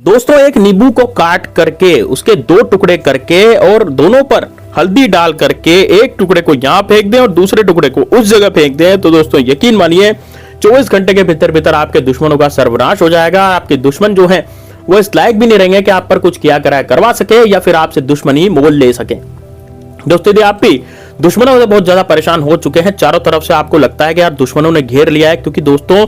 दोस्तों एक नींबू को काट करके उसके 2 टुकड़े करके और दोनों पर हल्दी डाल करके एक टुकड़े को यहाँ फेंक दें और दूसरे टुकड़े को उस जगह फेंक दें, तो दोस्तों यकीन मानिए 24 घंटे के भीतर भीतर आपके दुश्मनों का सर्वनाश हो जाएगा। आपके दुश्मन जो हैं वो इस लायक भी नहीं रहेंगे कि आप पर कुछ किया कराया करवा सके या फिर आपसे दुश्मनी मोल ले सके। दोस्तों यदि आप भी दुश्मनों से बहुत ज्यादा परेशान हो चुके हैं, चारों तरफ से आपको लगता है कि यार दुश्मनों ने घेर लिया है, क्योंकि दोस्तों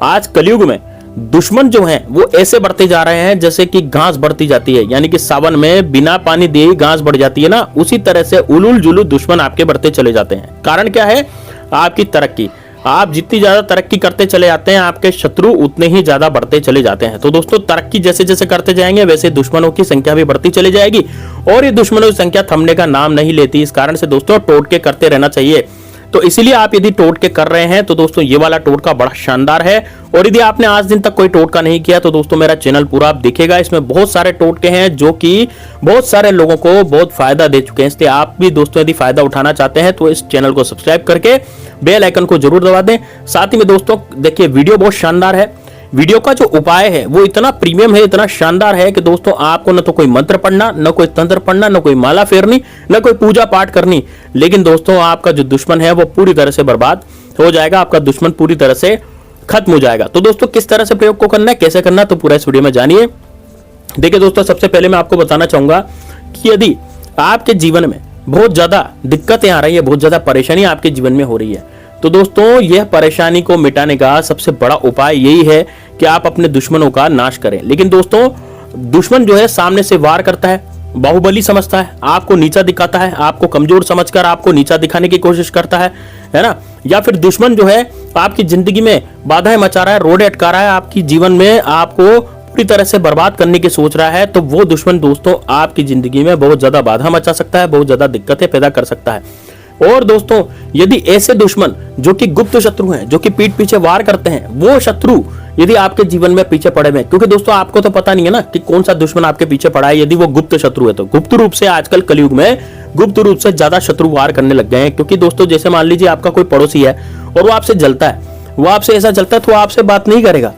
आज कलयुग में दुश्मन जो हैं वो ऐसे बढ़ते जा रहे हैं जैसे कि घास बढ़ती जाती है, यानी कि सावन में बिना पानी दिए घास बढ़ जाती है ना, उसी तरह से उलूल जुलूल दुश्मन आपके बढ़ते चले जाते हैं। कारण क्या है? आपकी तरक्की। आप जितनी ज्यादा तरक्की करते चले जाते हैं आपके शत्रु उतने ही ज्यादा बढ़ते चले जाते हैं। तो दोस्तों तरक्की जैसे जैसे करते जाएंगे वैसे दुश्मनों की संख्या भी बढ़ती चली जाएगी और ये दुश्मनों की संख्या थमने का नाम नहीं लेती। इस कारण से दोस्तों टोटके करते रहना चाहिए। तो इसीलिए आप यदि टोटके कर रहे हैं तो दोस्तों ये वाला टोटका बड़ा शानदार है, और यदि आपने आज दिन तक कोई टोटका नहीं किया तो दोस्तों मेरा चैनल पूरा आप दिखेगा, इसमें बहुत सारे टोटके हैं जो कि बहुत सारे लोगों को बहुत फायदा दे चुके हैं। इसलिए आप भी दोस्तों यदि फायदा उठाना चाहते हैं तो इस चैनल को सब्सक्राइब करके बेल आइकन को जरूर दबा दें। साथ ही में दोस्तों देखिए वीडियो बहुत शानदार है, वीडियो का जो उपाय है वो इतना प्रीमियम है, इतना शानदार है कि दोस्तों आपको न तो कोई मंत्र पढ़ना, न कोई तंत्र पढ़ना, न कोई माला फेरनी, न कोई पूजा पाठ करनी, लेकिन दोस्तों आपका जो दुश्मन है वो पूरी तरह से बर्बाद हो जाएगा, आपका दुश्मन पूरी तरह से खत्म हो जाएगा। तो दोस्तों किस तरह से प्रयोग को करना है, कैसे करना है, तो पूरा इस वीडियो में जानिए। देखिए दोस्तों सबसे पहले मैं आपको बताना चाहूंगा कि यदि आपके जीवन में बहुत ज्यादा दिक्कतें आ रही है, बहुत ज्यादा परेशानी आपके जीवन में हो रही है, तो दोस्तों यह परेशानी को मिटाने का सबसे बड़ा उपाय यही है कि आप अपने दुश्मनों का नाश करें। लेकिन दोस्तों दुश्मन जो है सामने से वार करता है, बाहुबली समझता है, आपको नीचा दिखाता है, आपको कमजोर समझकर आपको नीचा दिखाने की कोशिश करता है ना, या फिर दुश्मन जो है आपकी जिंदगी में बाधाएं मचा रहा है, रोड़े अटका रहा है, आपकी जीवन में आपको पूरी तरह से बर्बाद करने की सोच रहा है, तो वो दुश्मन दोस्तों आपकी जिंदगी में बहुत ज्यादा बाधा मचा सकता है, बहुत ज्यादा दिक्कतें पैदा कर सकता है। और दोस्तों यदि ऐसे दुश्मन जो कि गुप्त शत्रु हैं, जो कि पीठ पीछे वार करते हैं, वो शत्रु यदि आपके जीवन में पीछे पड़े हुए, क्योंकि दोस्तों आपको तो पता नहीं है ना कि कौन सा दुश्मन आपके पीछे पड़ा है, यदि वो गुप्त शत्रु है तो गुप्त रूप से आजकल कलयुग में गुप्त रूप से ज्यादा शत्रु वार करने लग गए हैं। क्योंकि दोस्तों जैसे मान लीजिए आपका कोई पड़ोसी है और वो आपसे जलता है, वो आपसे ऐसा जलता है तो आपसे बात नहीं करेगा,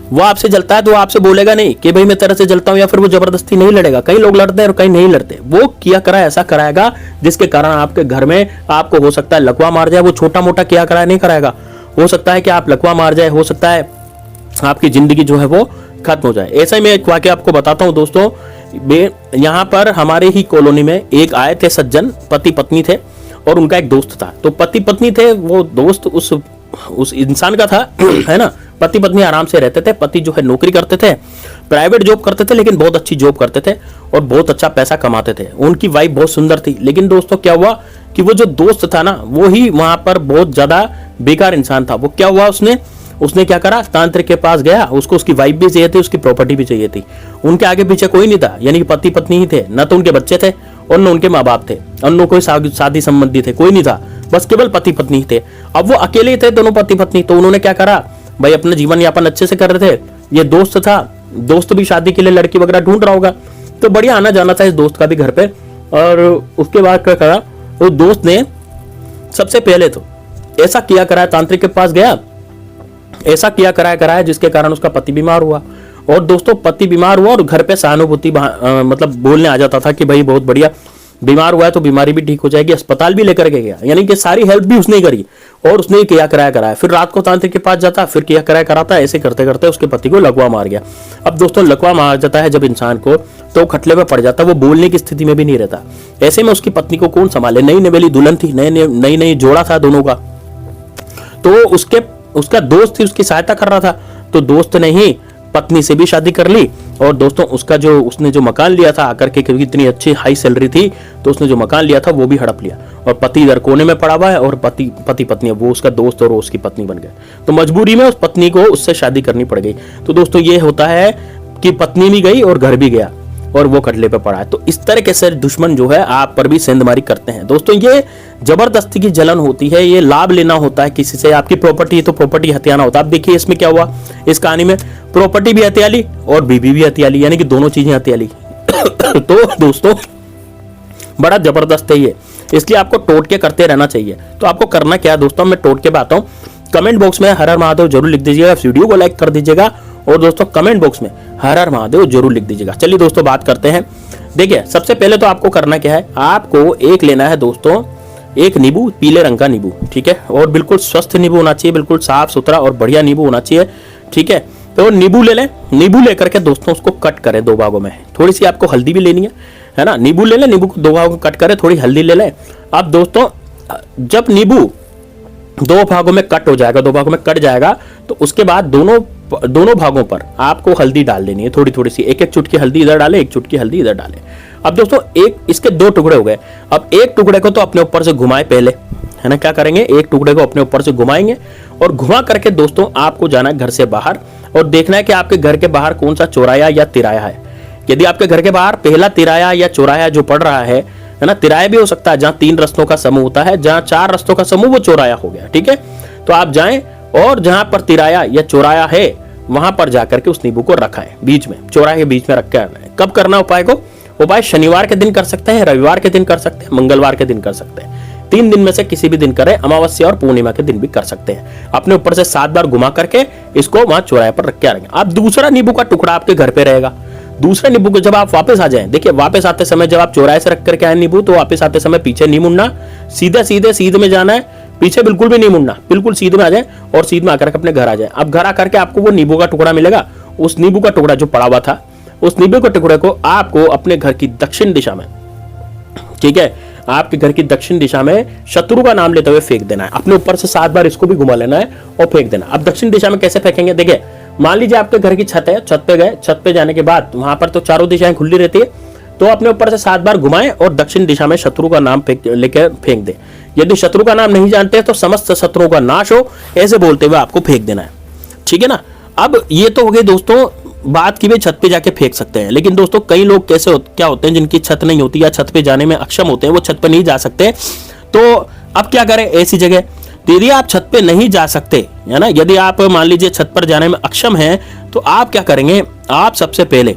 वो आपसे जलता है तो आपसे बोलेगा नहीं कि भाई मैं तेरे से जलता हूं, या फिर वो जबरदस्ती नहीं लड़ेगा। कई लोग लड़ते हैं और कई नहीं लड़ते, वो किया करा ऐसा कराएगा जिसके कारण आपके घर में आपको हो सकता है लकवा मार जाए। वो छोटा मोटा किया करा नहीं कराएगा, हो सकता है कि आप लकवा मार जाए, हो सकता है आपकी जिंदगी जो है वो खत्म हो जाए। ऐसा ही मैं एक वाकया आपको बताता हूं दोस्तों। यहाँ पर हमारे ही कॉलोनी में एक आए थे सज्जन, पति पत्नी थे और उनका एक दोस्त था। तो पति पत्नी थे, वो दोस्त उस इंसान का था है ना। पति पत्नी आराम से रहते थे, पति जो है नौकरी करते थे, प्राइवेट जॉब करते थे, लेकिन बहुत अच्छी जॉब करते थे और बहुत अच्छा पैसा कमाते थे। उनकी वाइफ बहुत सुंदर थी, लेकिन दोस्तों क्या हुआ कि वो जो दोस्त था ना वो ही वहां पर बहुत ज्यादा बेकार इंसान था। वो क्या हुआ, उसने क्या करा, तांत्रिक के पास गया, उसको उसकी वाइफ भी चाहिए थी, उसकी प्रॉपर्टी भी चाहिए थी। उनके आगे पीछे कोई नहीं था, यानी कि पति पत्नी ही थे, न तो उनके बच्चे थे और न उनके माँ बाप थे और न कोई शादी संबंधी थे, कोई नहीं था, बस केवल पति पत्नी ही थे। अब वो अकेले ही थे दोनों पति पत्नी। तो उन्होंने क्या करा भाई, अपना जीवन यापन अच्छे से कर रहे थे। ये दोस्त था, दोस्त भी शादी के लिए लड़की वगैरह ढूंढ रहा होगा, तो बढ़िया आना जाना था इस दोस्त का भी घर पे। और उसके बाद क्या करा, वो दोस्त ने सबसे पहले तो ऐसा किया कराया, तांत्रिक के पास गया, ऐसा किया कराया जिसके कारण उसका पति बीमार हुआ। और दोस्तों पति बीमार हुआ और घर पे सहानुभूति मतलब बोलने आ जाता था कि भाई बहुत बढ़िया, बीमार हुआ है तो बीमारी भी ठीक हो जाएगी, अस्पताल भी लेकर के गया, यानी कि सारी हेल्प भी उसने करी और उसने ही किया कराया। फिर रात को तांत्रिक के पास जाता, फिर किया कराता, ऐसे करते करते उसके पति को लकवा मार गया। अब दोस्तों लकवा मार जाता है जब इंसान को, तो खटले में पड़ जाता, वो बोलने की स्थिति में भी नहीं रहता। ऐसे में उसकी पत्नी को कौन संभाले, नई नवेली दुल्हन थी, नई जोड़ा था दोनों का। तो उसका दोस्त ही उसकी सहायता कर रहा था, तो दोस्त ने ही पत्नी से भी शादी कर ली। और दोस्तों उसने जो मकान लिया था आकर के, क्योंकि इतनी अच्छी हाई सैलरी थी, तो उसने जो मकान लिया था वो भी हड़प लिया। और पति इधर कोने में पड़ा हुआ है और पति पत्नी, वो उसका दोस्त और वो उसकी पत्नी बन गए। तो मजबूरी में उस पत्नी को उससे शादी करनी पड़ गई। तो दोस्तों ये होता है कि पत्नी भी गई और घर भी गया और वो कटले पे पड़ा है। तो इस तरह के से दुश्मन जो है आप पर भी सेंधमारी करते हैं। दोस्तों ये जबरदस्ती की जलन होती है, ये लाभ लेना होता है किसी से, आपकी प्रॉपर्टी है तो प्रॉपर्टी हथियाना होता है। अब देखिए इसमें क्या हुआ, इस कहानी में प्रॉपर्टी भी हथियाली और बीवी भी हथियाली, यानी कि दोनों चीजें हथियाली। तो दोस्तों बड़ा जबरदस्त है ये, इसलिए आपको टोटके करते रहना चाहिए। तो आपको करना क्या है दोस्तों, मैं टोटके पे आता हूं। कमेंट बॉक्स में हर हर महादेव जरूर लिख दीजिएगा, वीडियो को लाइक कर दीजिएगा और दोस्तों कमेंट बॉक्स में हर हर महादेव जरूर लिख दीजिएगा। चलिए दोस्तों बात करते हैं। देखिए सबसे पहले तो आपको करना क्या है, आपको एक लेना है दोस्तों एक नींबू, पीले रंग का नींबू, ठीक है, और बिल्कुल स्वस्थ नींबू होना चाहिए, बिल्कुल साफ सुथरा और बढ़िया नींबू होना चाहिए, ठीक है। तो नींबू ले लें, नींबू लेकर के दोस्तों उसको कट करें 2 भागों में। थोड़ी सी आपको हल्दी भी लेनी है ना, नींबू ले लें, नींबू को 2 भागों में कट करें, थोड़ी हल्दी ले लें। अब दोस्तों जब नींबू 2 भागों में कट हो जाएगा, 2 भागों में कट जाएगा, तो उसके बाद दोनों भागों पर आपको हल्दी डाल देनी है, थोड़ी थोड़ी सी, एक चुटकी हल्दी इधर डालें, एक चुटकी हल्दी इधर डालें। अब दोस्तों एक इसके 2 टुकड़े हो गए। अब एक टुकड़े को तो अपने ऊपर से घुमाए पहले, है ना, क्या करेंगे, एक टुकड़े को अपने ऊपर से घुमाएंगे और घुमा करके दोस्तों आपको जाना है घर से बाहर और देखना है कि आपके घर के बाहर कौन सा चौराया या तिराया है। यदि आपके घर के बाहर पहला तिराया या चौराया जो पड़ रहा है ना, तिराया भी हो सकता है जहां 3 रस्तों का समूह होता है, जहां 4 रस्तों का समूह वो चौराया हो गया, ठीक है। तो आप जाएं और जहां पर तिराया या चौराया है वहां पर जाकर के उस नींबू को रखाएं बीच में, चौराहे के बीच में रख के। कब करना उपाय को, उपाय शनिवार के दिन कर सकते हैं, रविवार के दिन कर सकते हैं, मंगलवार के दिन कर सकते हैं। 3 दिन में से किसी भी दिन करें, अमावस्या और पूर्णिमा के दिन भी कर सकते हैं। अपने ऊपर से 7 बार घुमा करके इसको वहां चौराहे पर रख के आएंगे। अब दूसरा नींबू का टुकड़ा आपके घर पे रहेगा। दूसरे नींबू को जब आप वापस आ जाएं, देखिए वापस आते समय जब आप चौराहे से रख करके आए नींबू, तो वापस आते समय पीछे नहीं मुड़ना, सीधे में जाना है, पीछे बिल्कुल भी नहीं मुड़ना, बिल्कुल सीधे में आ जाए और सीधे में आकर अपने घर आ जाए। अब घर आकर के आपको वो नींबू का टुकड़ा मिलेगा। उस नींबू का टुकड़ा जो पड़ा हुआ था, उस नींबू के टुकड़े को आपको अपने घर की दक्षिण दिशा में, ठीक है, आपके घर की दक्षिण दिशा में शत्रु का नाम लेते हुए फेंक देना है। अपने ऊपर से 7 बार इसको भी घुमा लेना है और फेंक देना। अब दक्षिण दिशा में कैसे फेंकेंगे, देखिए मान लीजिए आपके घर की छत है, छत पे गए, छत पे जाने के बाद वहां पर तो चारों दिशाएं खुली रहती है, तो अपने ऊपर से 7 बार घुमाएं और दक्षिण दिशा में शत्रु का नाम लेकर फेंक दें। यदि शत्रु का नाम नहीं जानते तो समस्त शत्रुओं का नाश हो, ऐसे बोलते हुए आपको फेंक देना है, ठीक है ना। अब ये तो हो गए दोस्तों बात की, वे छत पे जाके फेंक सकते हैं। लेकिन दोस्तों कई लोग क्या होते हैं जिनकी छत नहीं होती या छत पे जाने में अक्षम होते हैं, वो छत पे नहीं जा सकते, तो अब क्या करें ऐसी जगह। तो यदि आप छत पे नहीं जा सकते, है ना, यदि आप मान लीजिए छत पर जाने में अक्षम हैं, तो आप क्या करेंगे, आप सबसे पहले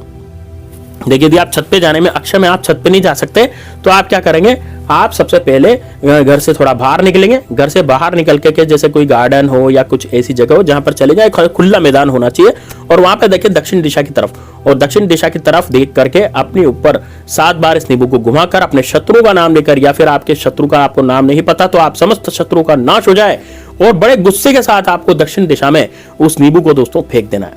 देखिए यदि आप छत पे जाने में अक्षम है, आप छत पे नहीं जा सकते, तो आप क्या करेंगे, आप सबसे पहले घर से थोड़ा बाहर निकलेंगे। घर से बाहर निकल के जैसे कोई गार्डन हो या कुछ ऐसी जगह हो जहां पर चले जाए, खुला मैदान होना चाहिए, और वहां पे देखिए दक्षिण दिशा की तरफ, और दक्षिण दिशा की तरफ देख करके अपने ऊपर 7 बार इस नींबू को घुमाकर अपने शत्रु का नाम लेकर, या फिर आपके शत्रु का आपको नाम नहीं पता तो आप समस्त शत्रु का नाश हो जाए, और बड़े गुस्से के साथ आपको दक्षिण दिशा में उस नींबू को दोस्तों फेंक देना है,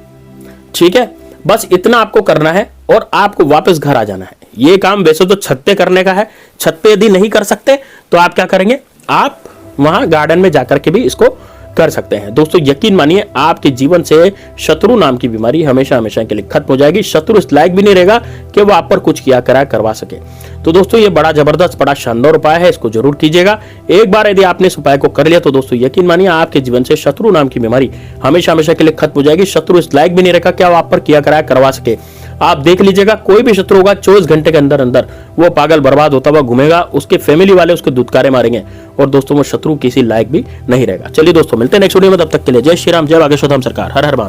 ठीक है। बस इतना आपको करना है और आपको वापस घर आ जाना है। ये काम वैसे तो छत पे करने का है, छत पे यदि नहीं कर सकते तो आप क्या करेंगे, आप वहां गार्डन में जाकर के भी इसको कर सकते हैं। दोस्तों यकीन मानिए आपके जीवन से शत्रु नाम की बीमारी हमेशा हमेशा के लिए खत्म हो जाएगी। शत्रु इस लायक भी नहीं रहेगा कि वो आप पर कुछ किया करा करवा सके। तो दोस्तों ये बड़ा जबरदस्त बड़ा शानदार उपाय है, इसको जरूर कीजिएगा। एक बार यदि आपने इस उपाय को कर लिया तो दोस्तों यकीन मानिए आपके जीवन से शत्रु नाम की बीमारी हमेशा हमेशा के लिए खत्म हो जाएगी। शत्रु इस लायक भी नहीं रहेगा क्या वो आप पर किया करा करवा सके। आप देख लीजिएगा कोई भी शत्रु होगा 24 घंटे के अंदर अंदर वो पागल बर्बाद होता हुआ घूमेगा, उसके फैमिली वाले उसके दुत्कारे मारेंगे, और दोस्तों वो शत्रु किसी लायक भी नहीं रहेगा। चलिए दोस्तों मिलते हैं नेक्स्ट वीडियो में, तब तक के लिए जय श्री राम, जय बागेश्वर धाम सरकार, हर हर महादेव।